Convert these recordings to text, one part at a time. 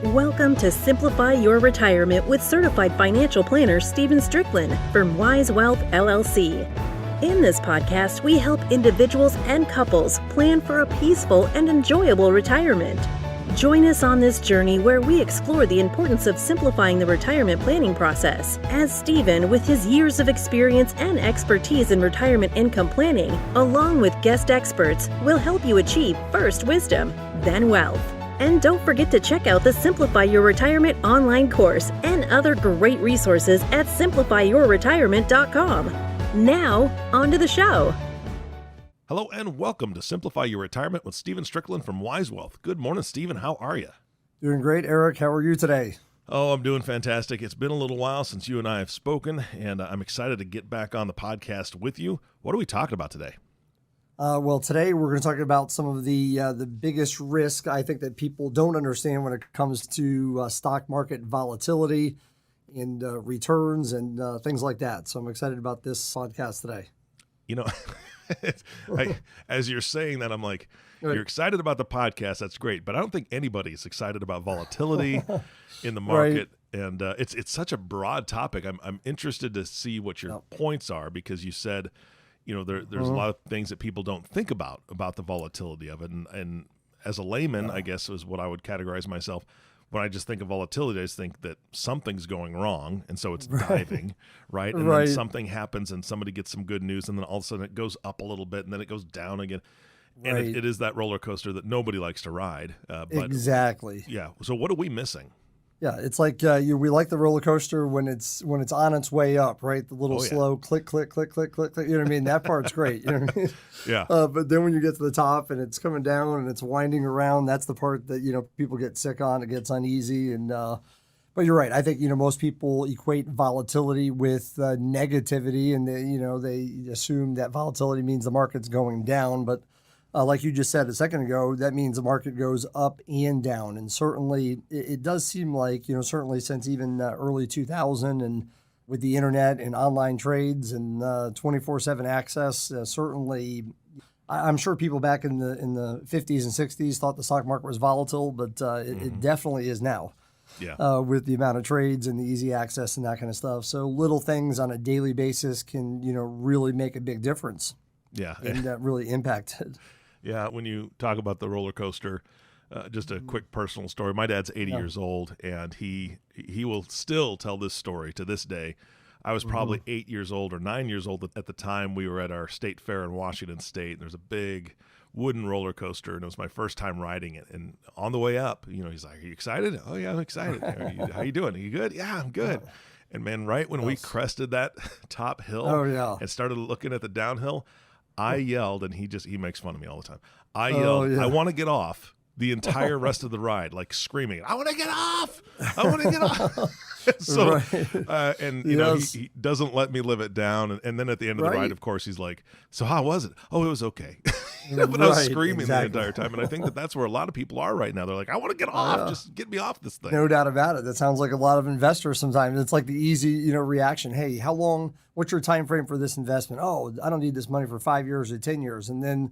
Welcome to Simplify Your Retirement with certified financial planner Stephen Stricklin from Wise Wealth LLC. In this podcast, we help individuals and couples plan for a peaceful and enjoyable retirement. Join us on this journey where we explore the importance of simplifying the retirement planning process, as Stephen, with his years of experience and expertise in retirement income planning, along with guest experts, will help you achieve first wisdom, then wealth. And don't forget to check out the Simplify Your Retirement online course and other great resources at simplifyyourretirement.com. Now, on to the show. Hello and welcome to Simplify Your Retirement with Stephen Stricklin from Wise Wealth. Good morning, Stephen. How are you? Doing great, Eric. How are you today? Oh, I'm doing fantastic. It's been a little while since you and I have spoken, and I'm excited to get back on the podcast with you. What are we talking about today? Well, today we're going to talk about some of the biggest risk I think that people don't understand when it comes to stock market volatility and returns and things like that. So I'm excited about this podcast today. You know, as you're saying that, I'm like, you're excited about the podcast. That's great. But I don't think anybody's excited about volatility in the market. Right. And it's such a broad topic. I'm interested to see what your points are, because you said, you know, there's a lot of things that people don't think about the volatility of it. And as a layman, I guess is what I would categorize myself. When I just think of volatility, I just think that something's going wrong, and so it's diving, right? And then something happens, and somebody gets some good news, and then all of a sudden it goes up a little bit, and then it goes down again. And it is that roller coaster that nobody likes to ride. But exactly. Yeah. So what are we missing? Yeah, it's like we like the roller coaster when it's on its way up, right? The little slow click, click, click, click, click, click. You know what I mean? That part's great. You know what I mean? Yeah. But then when you get to the top and it's coming down and it's winding around, that's the part that people get sick on. It gets uneasy, and but you're right. I think most people equate volatility with negativity, and they assume that volatility means the market's going down, but like you just said a second ago, that means the market goes up and down. And certainly it does seem like, certainly since even early 2000 and with the internet and online trades and 24/7 access, certainly I'm sure people back in the 50s and 60s thought the stock market was volatile, but it definitely is now. Yeah. With the amount of trades and the easy access and that kind of stuff. So little things on a daily basis can, really make a big difference. Yeah. And really impact it. Yeah, when you talk about the roller coaster, just a quick personal story. My dad's 80 years old, and he will still tell this story to this day. I was probably 8 years old or 9 years old at the time. We were at our state fair in Washington State, and there's a big wooden roller coaster, and it was my first time riding it. And on the way up, he's like, "Are you excited?" "Oh yeah, I'm excited." "How you doing?" "Are you good?" "Yeah, I'm good." And man, right when we crested that top hill and started looking at the downhill, I yelled, and he makes fun of me all the time. I yelled, "I want to get off," the entire rest of the ride, like screaming, "I want to get off! I want to get off!" So, he doesn't let me live it down. And then at the end of the ride, of course, he's like, "So how was it?" "Oh, it was okay." But I was screaming the entire time. And I think that's where a lot of people are right now. They're like, "I want to get off. Just get me off this thing." No doubt about it. That sounds like a lot of investors sometimes. It's like the easy, reaction. "Hey, how long, what's your time frame for this investment?" "Oh, I don't need this money for 5 years or 10 years. And then,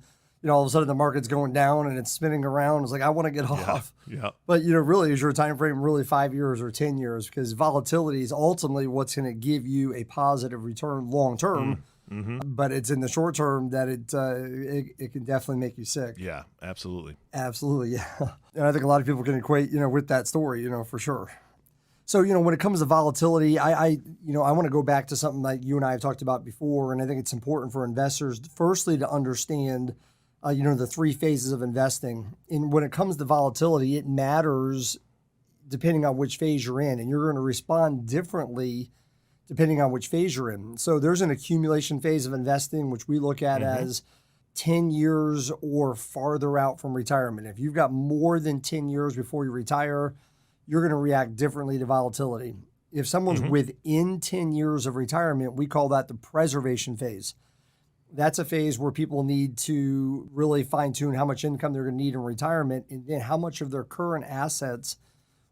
all of a sudden the market's going down and it's spinning around. It's like, I want to get off. Yeah. But, really, is your time frame really 5 years or 10 years? Because volatility is ultimately what's going to give you a positive return long term. But it's in the short term that it can definitely make you sick. Yeah, absolutely. Absolutely, yeah. And I think a lot of people can equate, with that story, for sure. So, when it comes to volatility, I want to go back to something that you and I have talked about before, and I think it's important for investors, firstly, to understand, the three phases of investing. And when it comes to volatility, it matters depending on which phase you're in, and you're going to respond differently depending on which phase you're in. So there's an accumulation phase of investing, which we look at as 10 years or farther out from retirement. If you've got more than 10 years before you retire, you're going to react differently to volatility. If someone's within 10 years of retirement, we call that the preservation phase. That's a phase where people need to really fine-tune how much income they're going to need in retirement, and then how much of their current assets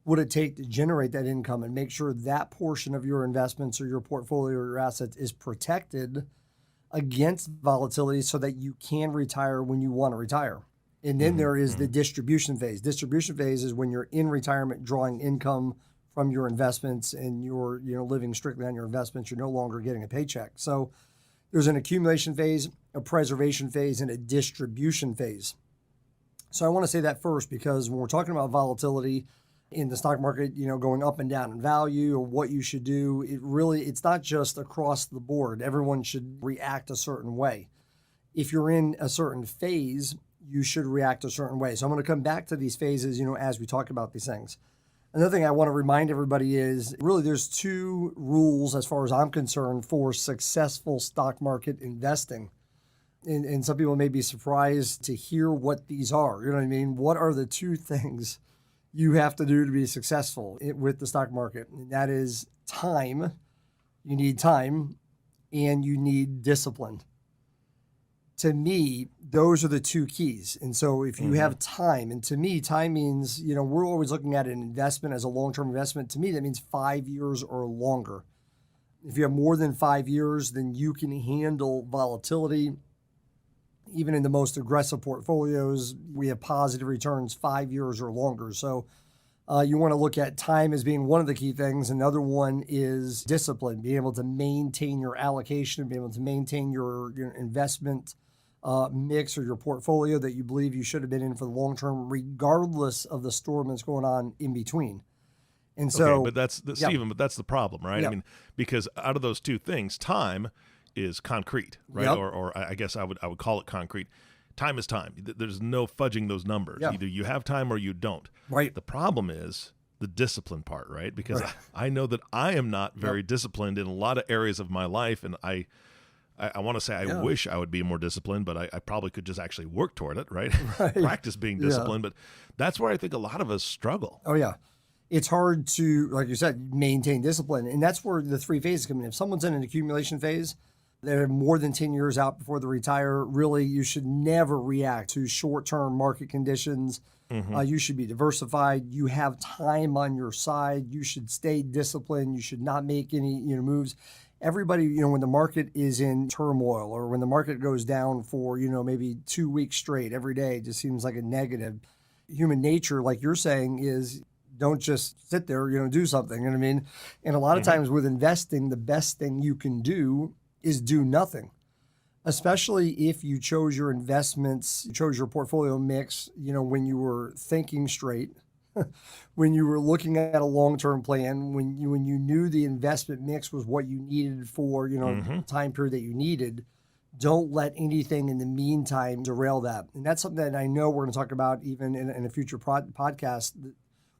would it take to generate that income, and make sure that portion of your investments or your portfolio or your assets is protected against volatility so that you can retire when you want to retire. And then there is the distribution phase. Distribution phase is when you're in retirement drawing income from your investments and you're living strictly on your investments. You're no longer getting a paycheck. So there's an accumulation phase, a preservation phase, and a distribution phase. So I want to say that first because when we're talking about volatility in the stock market, going up and down in value or what you should do, it's not just across the board. Everyone should react a certain way. If you're in a certain phase, you should react a certain way. So I'm going to come back to these phases, as we talk about these things. Another thing I want to remind everybody is really there's two rules as far as I'm concerned for successful stock market investing. And some people may be surprised to hear what these are. You know what I mean? What are the two things you have to do to be successful with the stock market? And that is time. You need time and you need discipline. To me, those are the two keys. And so if you have time, and to me, time means, we're always looking at an investment as a long-term investment. To me, that means 5 years or longer. If you have more than 5 years, then you can handle volatility. Even in the most aggressive portfolios, we have positive returns 5 years or longer. So you want to look at time as being one of the key things. Another one is discipline, being able to maintain your allocation, being able to maintain your investment mix or your portfolio that you believe you should have been in for the long term, regardless of the storm that's going on in between. And so, but that's Stephen, but that's the problem, right? Yep. I mean, because out of those two things, time is concrete, right? Yep. Or I guess I would call it concrete. Time is time. There's no fudging those numbers. Yeah. Either you have time or you don't. Right. The problem is the discipline part, right? Because I know that I am not very disciplined in a lot of areas of my life, and I want to say I wish I would be more disciplined, but I probably could just actually work toward it, right? Practice being disciplined. But that's where I think a lot of us struggle. Oh, yeah. It's hard to, like you said, maintain discipline. And that's where the three phases come in. If someone's in an accumulation phase, they're more than 10 years out before they retire, really, you should never react to short-term market conditions. You should be diversified. You have time on your side. You should stay disciplined. You should not make any moves. Everybody, when the market is in turmoil or when the market goes down for, maybe 2 weeks straight, every day, it just seems like a negative. Human nature, like you're saying, is don't just sit there, do something. You know what I mean? And a lot of times with investing, the best thing you can do is do nothing, especially if you chose your investments, you chose your portfolio mix, when you were thinking straight, when you were looking at a long-term plan, when you knew the investment mix was what you needed for, the time period that you needed. Don't let anything in the meantime derail that. And that's something that I know we're going to talk about even in a future podcast,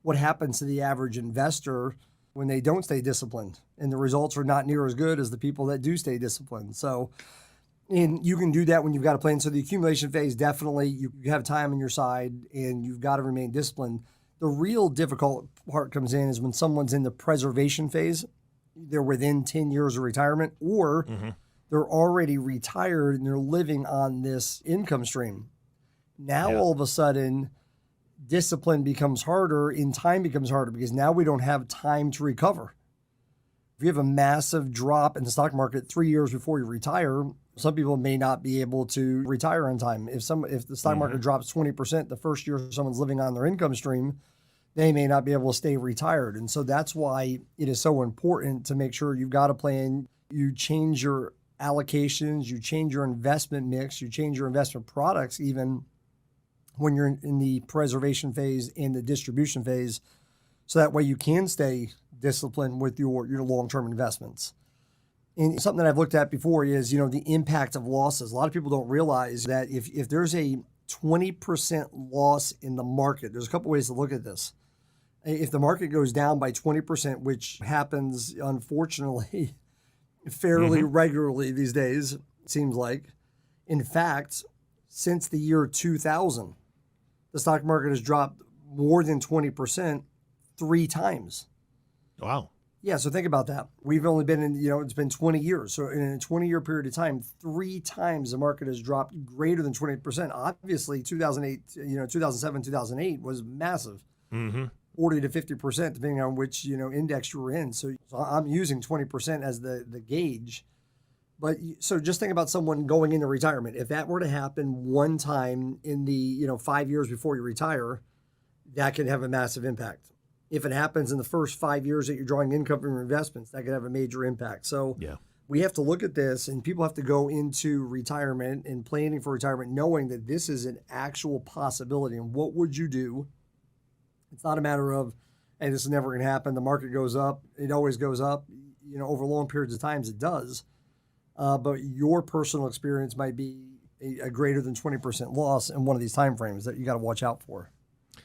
what happens to the average investor when they don't stay disciplined, and the results are not near as good as the people that do stay disciplined. So, and you can do that when you've got a plan. So the accumulation phase, definitely you have time on your side and you've got to remain disciplined. The real difficult part comes in is when someone's in the preservation phase, they're within 10 years of retirement, or they're already retired and they're living on this income stream. Now, all of a sudden, discipline becomes harder and time becomes harder because now we don't have time to recover. If you have a massive drop in the stock market 3 years before you retire, some people may not be able to retire on time. If the stock market drops 20% the first year someone's living on their income stream, they may not be able to stay retired. And so that's why it is so important to make sure you've got a plan. You change your allocations, you change your investment mix, you change your investment products even when you're in the preservation phase and the distribution phase, so that way you can stay disciplined with your long-term investments. And something that I've looked at before is, the impact of losses. A lot of people don't realize that if there's a 20% loss in the market, there's a couple ways to look at this. If the market goes down by 20%, which happens, unfortunately, fairly regularly these days, it seems like. In fact, since the year 2000, the stock market has dropped more than 20% 3 times. Wow. Yeah, so think about that. We've only been in, it's been 20 years. So in a 20-year period of time, 3 times the market has dropped greater than 20%. Obviously, 2008, 2007, 2008 was massive. 40 to 50%, depending on which, index you were in. So I'm using 20% as the gauge. So just think about someone going into retirement. If that were to happen one time in the 5 years before you retire, that can have a massive impact. If it happens in the first 5 years that you're drawing income from your investments, that could have a major impact. So we have to look at this, and people have to go into retirement and planning for retirement knowing that this is an actual possibility. And what would you do? It's not a matter of, hey, this is never going to happen. The market goes up. It always goes up. Over long periods of times it does. But your personal experience might be a greater than 20% loss in one of these time frames that you got to watch out for.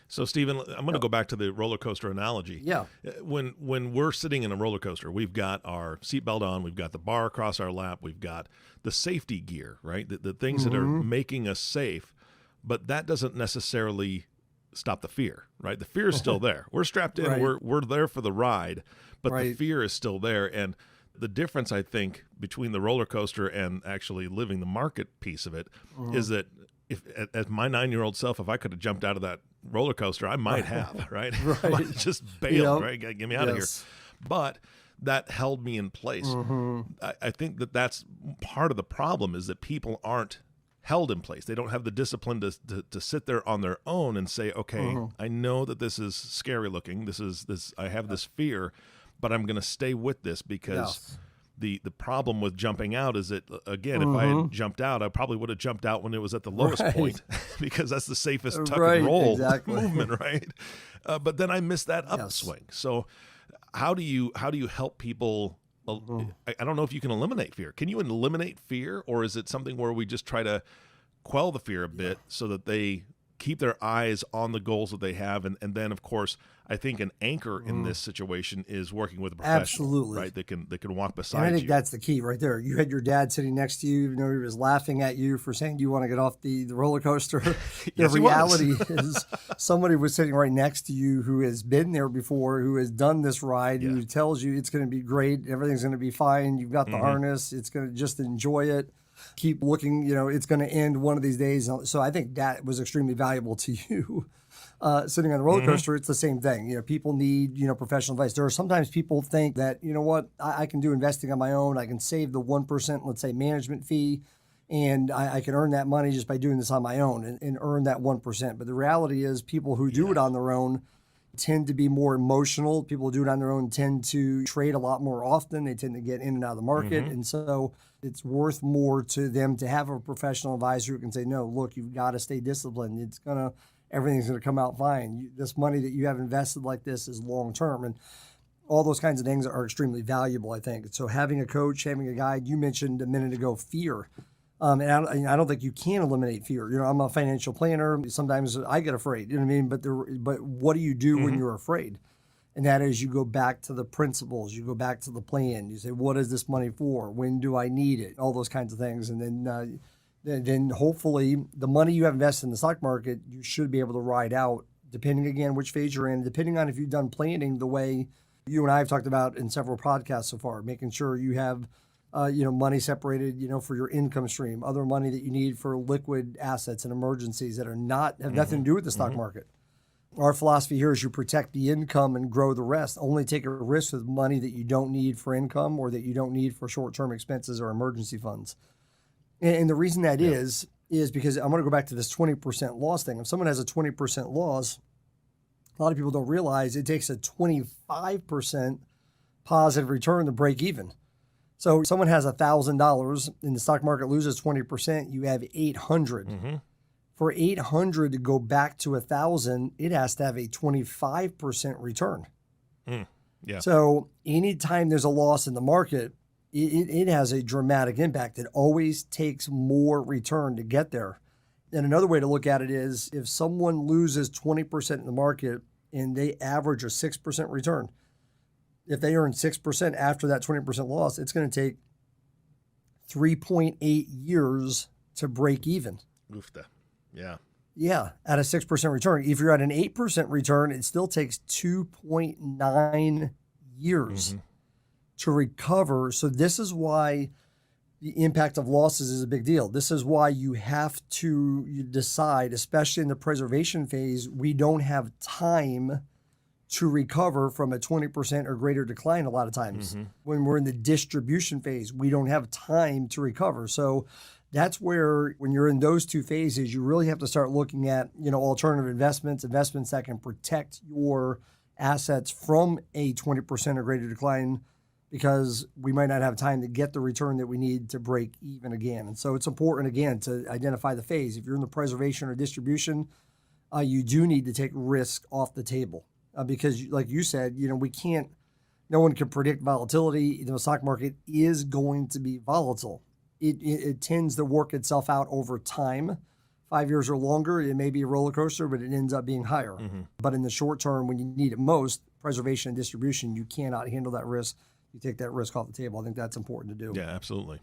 So, Stephen, I'm going to go back to the roller coaster analogy. Yeah. When we're sitting in a roller coaster, we've got our seatbelt on, we've got the bar across our lap, we've got the safety gear, right? The things that are making us safe, but that doesn't necessarily stop the fear, right? The fear is still there. We're strapped in, Right. we're there for the ride, but the Right. fear is still there. And the difference, I think, between the roller coaster and actually living the market piece of it is that if, as my 9-year-old self, if I could have jumped out of that roller coaster, I might have, right? I might have just bailed, right? Get me out of here. But that held me in place. I think that's part of the problem, is that people aren't held in place. They don't have the discipline to sit there on their own and say, okay, I know that this is scary looking. I have this fear, but I'm going to stay with this because the problem with jumping out is that, again, if I had jumped out, I probably would have jumped out when it was at the lowest point because that's the safest tuck and roll movement, right? But then I missed that upswing. So how do you help people? I don't know if you can eliminate fear. Can you eliminate fear, or is it something where we just try to quell the fear a bit so that they keep their eyes on the goals that they have? And then, of course, I think an anchor in this situation is working with a professional, right? That can walk beside you. And I think that's the key right there. You had your dad sitting next to you. He was laughing at you for saying, do you want to get off the roller coaster? The reality is somebody was sitting right next to you who has been there before, who has done this ride, who tells you it's going to be great, everything's going to be fine, you've got the harness, it's going to just enjoy it. Keep looking, it's going to end one of these days. So I think that was extremely valuable to you. Sitting on the roller coaster, it's the same thing. People need, professional advice. There are sometimes people think that, I can do investing on my own. I can save the 1%, let's say, management fee, and I can earn that money just by doing this on my own and earn that 1%. But the reality is people who do it on their own tend to be more emotional. People who do it on their own tend to trade a lot more often. They tend to get in and out of the market. And so it's worth more to them to have a professional advisor who can say, no, look, you've got to stay disciplined. Everything's going to come out fine. This money that you have invested like this is long-term. And all those kinds of things are extremely valuable, I think. So having a coach, having a guide, you mentioned a minute ago, fear. And I don't think you can eliminate fear. I'm a financial planner. Sometimes I get afraid, what I mean? But what do you do when you're afraid? And that is, you go back to the principles, you go back to the plan. You say, what is this money for? When do I need it? All those kinds of things. And then hopefully the money you have invested in the stock market, you should be able to ride out, depending, again, which phase you're in, depending on if you've done planning the way you and I have talked about in several podcasts so far, making sure you have money separated, for your income stream, other money that you need for liquid assets and emergencies that have nothing to do with the stock market. Our philosophy here is you protect the income and grow the rest. Only take a risk with money that you don't need for income or that you don't need for short-term expenses or emergency funds. And the reason that is because I'm going to go back to this 20% loss thing. If someone has a 20% loss, a lot of people don't realize it takes a 25% positive return to break even. So someone has $1,000 and the stock market loses 20%, you have 800. For 800 to go back to 1,000, it has to have a 25% return. So anytime there's a loss in the market, it has a dramatic impact. It always takes more return to get there. And another way to look at it is if someone loses 20% in the market and they average a 6% return, if they earn 6% after that 20% loss, it's going to take 3.8 years to break even. Oofta. Yeah. Yeah, at a 6% return. If you're at an 8% return, it still takes 2.9 years to recover. So this is why the impact of losses is a big deal. This is why you have to decide, especially in the preservation phase, we don't have time to recover from a 20% or greater decline a lot of times. When we're in the distribution phase, we don't have time to recover. So that's where, when you're in those two phases, you really have to start looking at, alternative investments that can protect your assets from a 20% or greater decline, because we might not have time to get the return that we need to break even again. And so it's important, again, to identify the phase. If you're in the preservation or distribution, you do need to take risk off the table. Because like you said, no one can predict volatility. The stock market is going to be volatile. It tends to work itself out over time. 5 years or longer, it may be a roller coaster, but it ends up being higher. But in the short term, when you need it most, preservation and distribution, you cannot handle that risk. You take that risk off the table. I think that's important to do. Yeah, absolutely.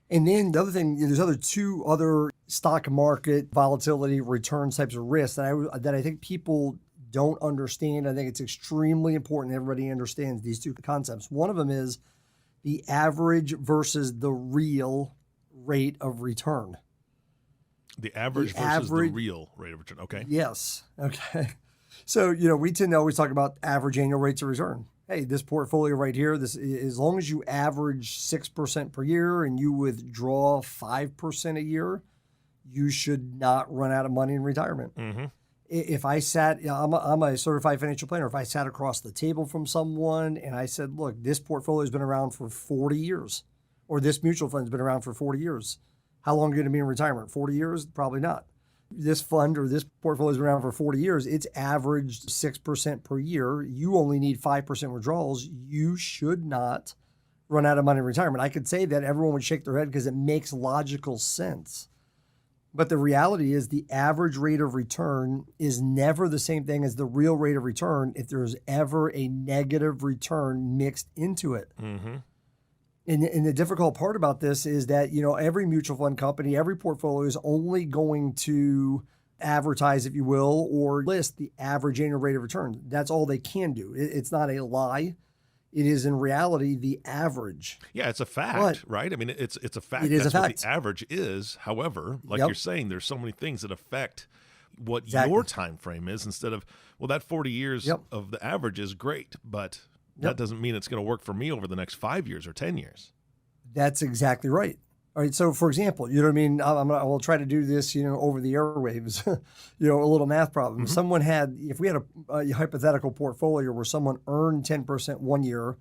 And then the other thing, there's two other stock market volatility return types of risks that I think people don't understand. I think it's extremely important everybody understands these two concepts. One of them is the average versus the real rate of return. The average versus the real rate of return. Okay. Yes. Okay. So, we tend to always talk about average annual rates of return. Hey, this portfolio right here, as long as you average 6% per year and you withdraw 5% a year, you should not run out of money in retirement. If I sat, I'm a certified financial planner. If I sat across the table from someone and I said, look, this portfolio has been around for 40 years, or this mutual fund has been around for 40 years, how long are you going to be in retirement? 40 years? Probably not. This fund or this portfolio has been around for 40 years. It's averaged 6% per year. You only need 5% withdrawals. You should not run out of money in retirement. I could say that, everyone would shake their head because it makes logical sense. But the reality is the average rate of return is never the same thing as the real rate of return if there's ever a negative return mixed into it. And the difficult part about this is that, every mutual fund company, every portfolio is only going to advertise, if you will, or list the average annual rate of return. That's all they can do. It's not a lie. It is in reality the average. Yeah, it's a fact, right? I mean, it's a fact. It is That's a what fact. the average is. However, like Yep. you're saying, there's so many things that affect what Exactly. your time frame is, instead of, well, that 40 years Yep. of the average is great, but that doesn't mean it's going to work for me over the next 5 years or 10 years. That's exactly right. All right. So, for example, I will try to do this, over the airwaves, a little math problem. If we had a hypothetical portfolio where someone earned 10% one year,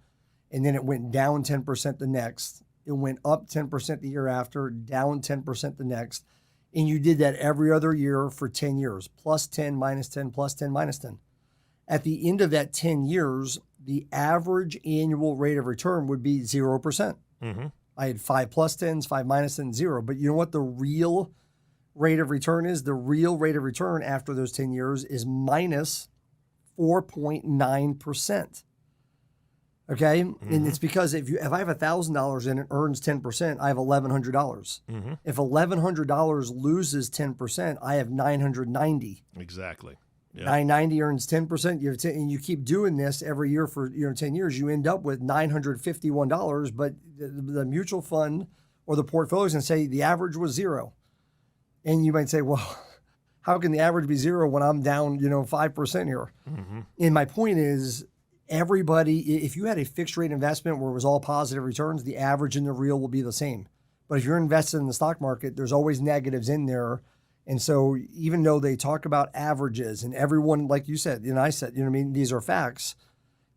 and then it went down 10% the next, it went up 10% the year after, down 10% the next, and you did that every other year for 10 years, plus 10, minus 10, plus 10, minus 10. At the end of that 10 years, the average annual rate of return would be 0%. I had 5 plus 10s, 5 minus 10, 0. But you know what the real rate of return is? The real rate of return after those 10 years is minus 4.9%. Okay? And it's because if I have $1,000 and it earns 10%, I have $1,100. If $1,100 loses 10%, I have $990. Exactly. Yeah. 990 earns 10%. And you keep doing this every year for 10 years, you end up with $951. But the mutual fund or the portfolio is going to say the average was 0. And you might say, well, how can the average be 0 when I'm down 5% here? And my point is, everybody, if you had a fixed rate investment where it was all positive returns, the average and the real will be the same. But if you're invested in the stock market, there's always negatives in there. And so even though they talk about averages, and everyone, like you said, I said, these are facts,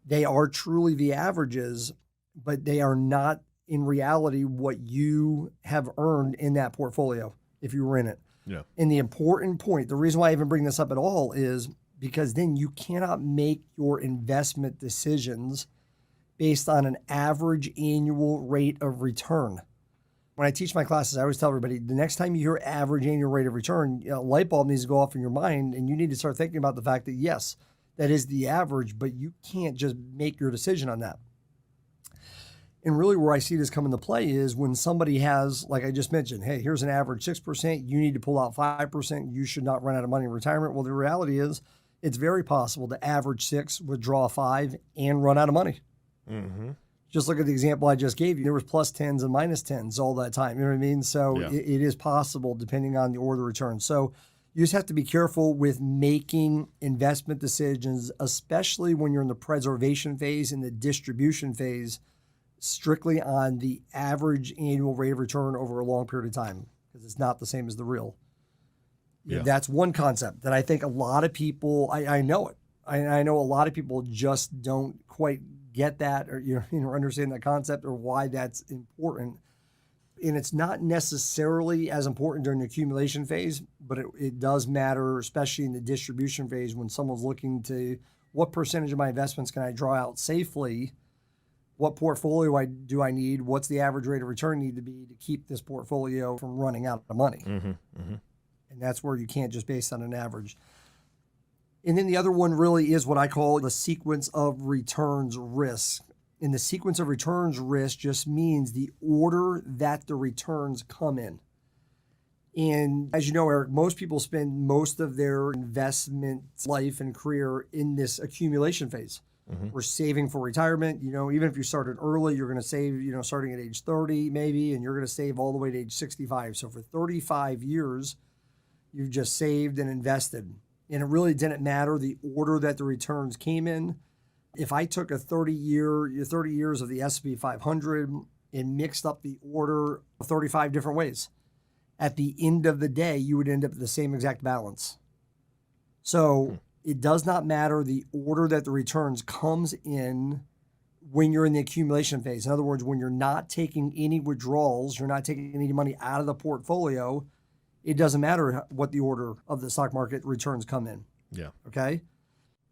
they are truly the averages, but they are not in reality what you have earned in that portfolio if you were in it. Yeah. And the important point, the reason why I even bring this up at all is because then you cannot make your investment decisions based on an average annual rate of return. When I teach my classes, I always tell everybody, the next time you hear average annual rate of return, a light bulb needs to go off in your mind, and you need to start thinking about the fact that, yes, that is the average, but you can't just make your decision on that. And really where I see this come into play is when somebody has, like I just mentioned, hey, here's an average 6%, you need to pull out 5%, you should not run out of money in retirement. Well, the reality is it's very possible to average 6, withdraw 5, and run out of money. Just look at the example I just gave you. There was plus 10s and minus 10s all that time. You know what I mean? So it is possible depending on the order of return. So You just have to be careful with making investment decisions, especially when you're in the preservation phase and the distribution phase, strictly on the average annual rate of return over a long period of time, because it's not the same as the real. Yeah. That's one concept that I think a lot of people, I know it. I know a lot of people just don't quite get that or understand that concept or why that's important. And it's not necessarily as important during the accumulation phase, but it does matter, especially in the distribution phase when someone's looking to what percentage of my investments can I draw out safely? What portfolio do I need? What's the average rate of return need to be to keep this portfolio from running out of money? And that's where you can't just base on an average. And then the other one really is what I call the sequence of returns risk. And the sequence of returns risk just means the order that the returns come in. And as you know, Eric, most people spend most of their investment life and career in this accumulation phase. We're saving for retirement. Even if you started early, you're going to save, starting at age 30 maybe, and you're going to save all the way to age 65. So for 35 years, you've just saved and invested. And it really didn't matter the order that the returns came in. If I took a 30 years of the S&P 500 and mixed up the order 35 different ways, at the end of the day, you would end up with the same exact balance. So it does not matter the order that the returns comes in when you're in the accumulation phase. In other words, when you're not taking any withdrawals, you're not taking any money out of the portfolio, it doesn't matter what the order of the stock market returns come in. Yeah. Okay?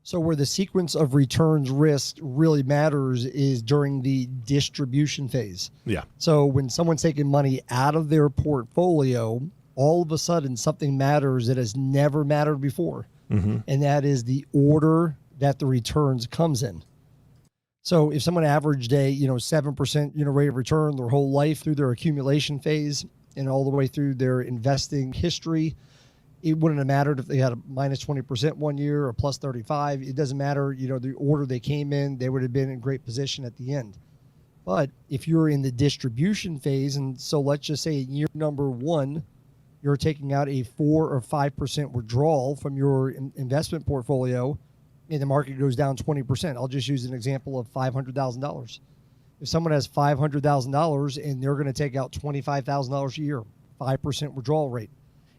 So where the sequence of returns risk really matters is during the distribution phase. Yeah. So when someone's taking money out of their portfolio, all of a sudden something matters that has never mattered before. And that is the order that the returns comes in. So if someone averaged a 7% rate of return their whole life through their accumulation phase and all the way through their investing history, it wouldn't have mattered if they had a minus 20% one year or plus 35. It doesn't matter, the order they came in, they would have been in great position at the end. But if you're in the distribution phase, and so let's just say year number 1, you're taking out a 4 or 5% withdrawal from your investment portfolio and the market goes down 20%. I'll just use an example of $500,000. If someone has $500,000 and they're going to take out $25,000 a year, 5% withdrawal rate,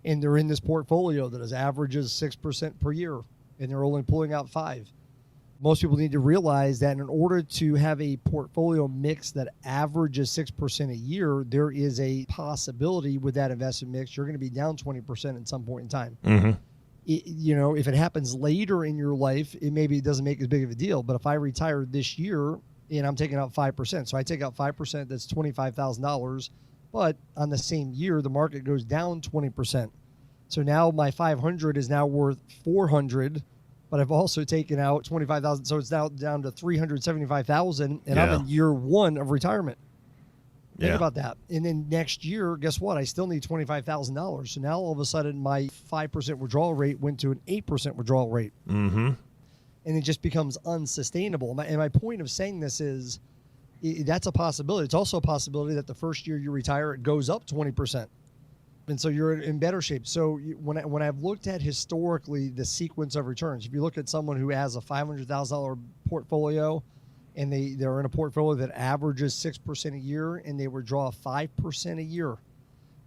and they're in this portfolio that is averages 6% per year, and they're only pulling out 5%. Most people need to realize that in order to have a portfolio mix that averages 6% a year, there is a possibility with that investment mix, you're going to be down 20% at some point in time. If it happens later in your life, it doesn't make as big of a deal. But if I retire this year and I'm taking out 5%, so I take out 5%, that's $25,000. But on the same year, the market goes down 20%. So now my 500 is now worth 400. But I've also taken out 25,000, so it's now down to 375,000, and I'm in year 1 of retirement. Think about that. And then next year, guess what? I still need $25,000. So now all of a sudden, my 5% withdrawal rate went to an 8% withdrawal rate, and it just becomes unsustainable. And my point of saying this is, that's a possibility. It's also a possibility that the first year you retire, it goes up 20%. And so you're in better shape. So when I've looked at historically the sequence of returns, if you look at someone who has a $500,000 portfolio and they're in a portfolio that averages 6% a year and they withdraw 5% a year,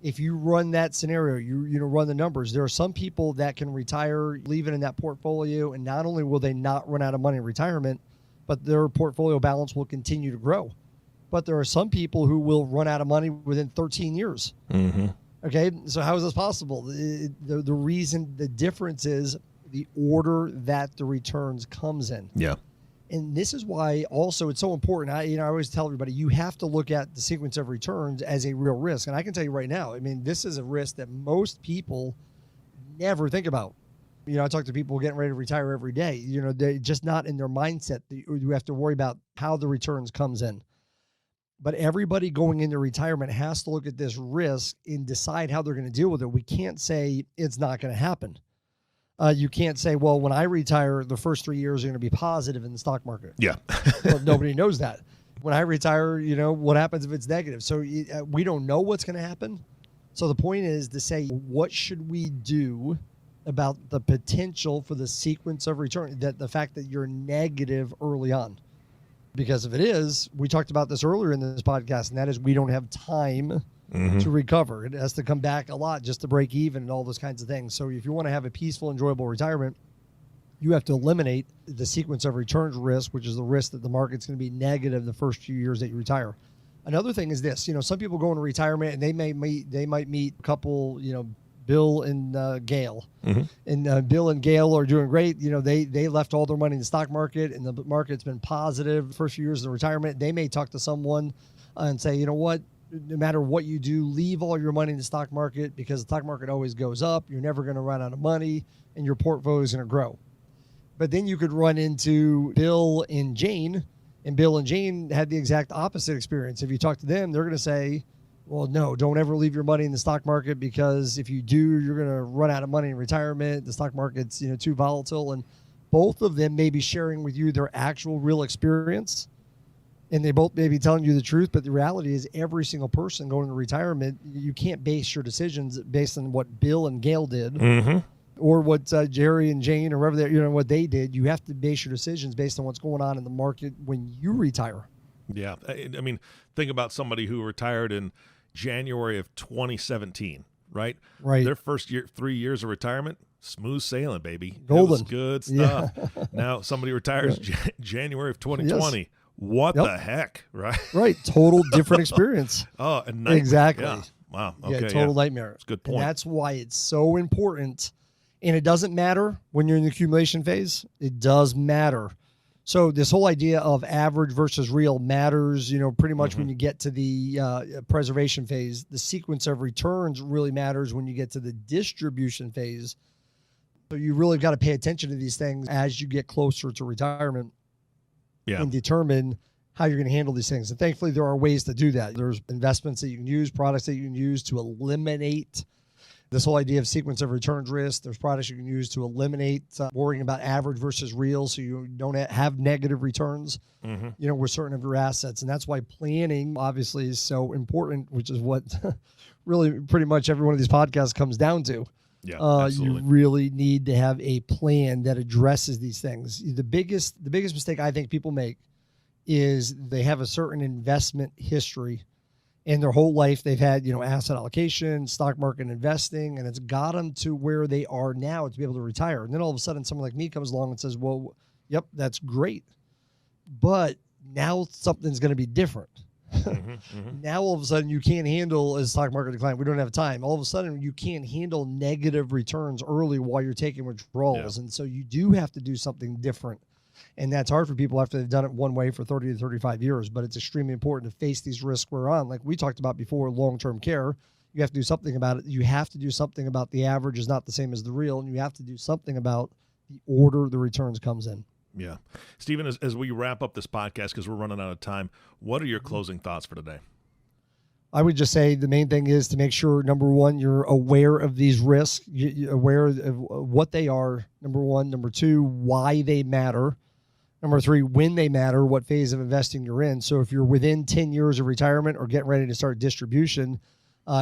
if you run that scenario, you run the numbers, there are some people that can retire, leave it in that portfolio, and not only will they not run out of money in retirement, but their portfolio balance will continue to grow. But there are some people who will run out of money within 13 years. Okay, so how is this possible? The reason, the difference is the order that the returns comes in. Yeah. And this is why also it's so important. I always tell everybody, you have to look at the sequence of returns as a real risk. And I can tell you right now, this is a risk that most people never think about. I talk to people getting ready to retire every day. They're just not in their mindset. You have to worry about how the returns comes in. But everybody going into retirement has to look at this risk and decide how they're going to deal with it. We can't say it's not going to happen. You can't say, well, when I retire, the first 3 years are going to be positive in the stock market. Yeah. Well, nobody knows that. When I retire, what happens if it's negative? So we don't know what's going to happen. So the point is to say, what should we do about the potential for the sequence of return, that the fact that you're negative early on. Because if it is, we talked about this earlier in this podcast, and that is we don't have time to recover. It has to come back a lot just to break even and all those kinds of things. So if you want to have a peaceful, enjoyable retirement, you have to eliminate the sequence of returns risk, which is the risk that the market's going to be negative the first few years that you retire. Another thing is this, some people go into retirement and they might meet a couple, Bill and Gail. And Bill and Gail are doing great. They left all their money in the stock market, and the market's been positive the first few years of the retirement. They may talk to someone and say, you know what, no matter what you do, leave all your money in the stock market because the stock market always goes up. You're never going to run out of money, and your portfolio is going to grow. But then you could run into Bill and Jane, and Bill and Jane had the exact opposite experience. If you talk to them, they're going to say, well, no, don't ever leave your money in the stock market because if you do, you're going to run out of money in retirement. The stock market's, too volatile. And both of them may be sharing with you their actual real experience, and they both may be telling you the truth. But the reality is every single person going to retirement, you can't base your decisions based on what Bill and Gail did or what Jerry and Jane or whatever they, what they did. You have to base your decisions based on what's going on in the market when you retire. Yeah. I mean, think about somebody who retired in January of 2017, right? Right. Their first 3 years of retirement, smooth sailing, baby. Golden. It was good stuff. Yeah. Now somebody retires January of 2020. Yes. What the heck, right? Right. Total different experience. Oh, a nightmare. Exactly. Yeah. Wow. Okay. Yeah, total nightmare. That's a good point. And that's why it's so important. And it doesn't matter when you're in the accumulation phase. It does matter. So this whole idea of average versus real matters, pretty much when you get to the preservation phase. The sequence of returns really matters when you get to the distribution phase. So you really got to pay attention to these things as you get closer to retirement and determine how you're going to handle these things. And thankfully, there are ways to do that. There's investments that you can use, products that you can use to eliminate this whole idea of sequence of returns risk. There's products you can use to eliminate worrying about average versus real, so you don't have negative returns, with certain of your assets. And that's why planning obviously is so important, which is what really pretty much every one of these podcasts comes down to. Yeah, absolutely. You really need to have a plan that addresses these things. The biggest mistake I think people make is they have a certain investment history. In their whole life, they've had, asset allocation, stock market investing, and it's got them to where they are now to be able to retire. And then all of a sudden, someone like me comes along and says, well, yep, that's great. But now something's going to be different. Now, all of a sudden, you can't handle a stock market decline. We don't have time. All of a sudden, you can't handle negative returns early while you're taking withdrawals. Yeah. And so you do have to do something different. And that's hard for people after they've done it one way for 30 to 35 years. But it's extremely important to face these risks we're on. Like we talked about before, long-term care, you have to do something about it. You have to do something about the average is not the same as the real. And you have to do something about the order the returns comes in. Yeah. Stephen, as we wrap up this podcast, because we're running out of time, what are your closing thoughts for today? I would just say the main thing is to make sure, number one, you're aware of these risks, you're aware of what they are, number one. Number two, why they matter. Number three, when they matter, what phase of investing you're in. So if you're within 10 years of retirement or getting ready to start distribution,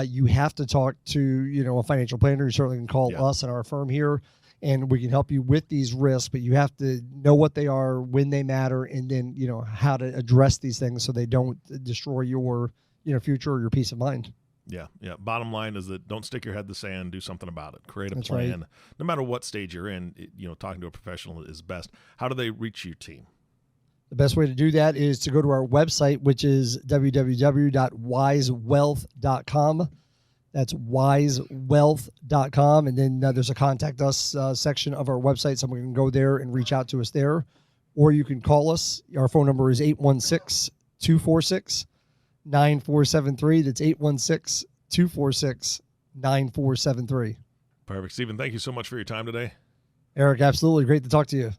you have to talk to, a financial planner. You certainly can call us and our firm here, and we can help you with these risks, but you have to know what they are, when they matter, and then, how to address these things so they don't destroy your, future or your peace of mind. Yeah. Bottom line is that don't stick your head in the sand. Do something about it. Create a That's plan. Right. No matter what stage you're in, talking to a professional is best. How do they reach your team? The best way to do that is to go to our website, which is www.wisewealth.com. That's wisewealth.com. And then there's a contact us section of our website. Someone can go there and reach out to us there. Or you can call us. Our phone number is 816-246-9473. That's 816-246-9473. Perfect. Stephen, thank you so much for your time today. Eric, absolutely. Great to talk to you.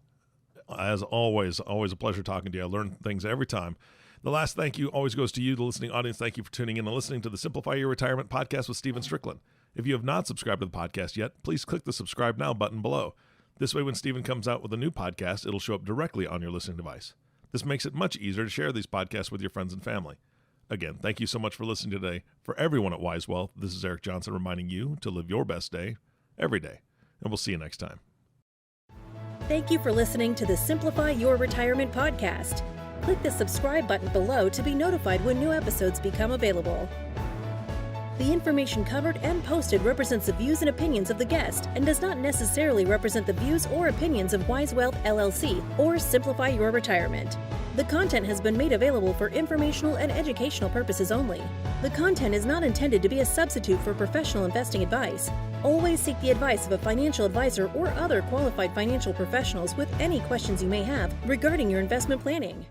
As always a pleasure talking to you. I learn things every time. The last thank you always goes to you, the listening audience. Thank you for tuning in and listening to the Simplify Your Retirement podcast with Stephen Stricklin. If you have not subscribed to the podcast yet, please click the subscribe now button below. This way, when Stephen comes out with a new podcast, it'll show up directly on your listening device. This makes it much easier to share these podcasts with your friends and family. Again, thank you so much for listening today. For everyone at Wise Wealth, this is Eric Johnson reminding you to live your best day every day. and we'll see you next time. Thank you for listening to the Simplify Your Retirement podcast. Click the subscribe button below to be notified when new episodes become available. The information covered and posted represents the views and opinions of the guest and does not necessarily represent the views or opinions of Wise Wealth LLC or Simplify Your Retirement. The content has been made available for informational and educational purposes only. The content is not intended to be a substitute for professional investing advice. Always seek the advice of a financial advisor or other qualified financial professionals with any questions you may have regarding your investment planning.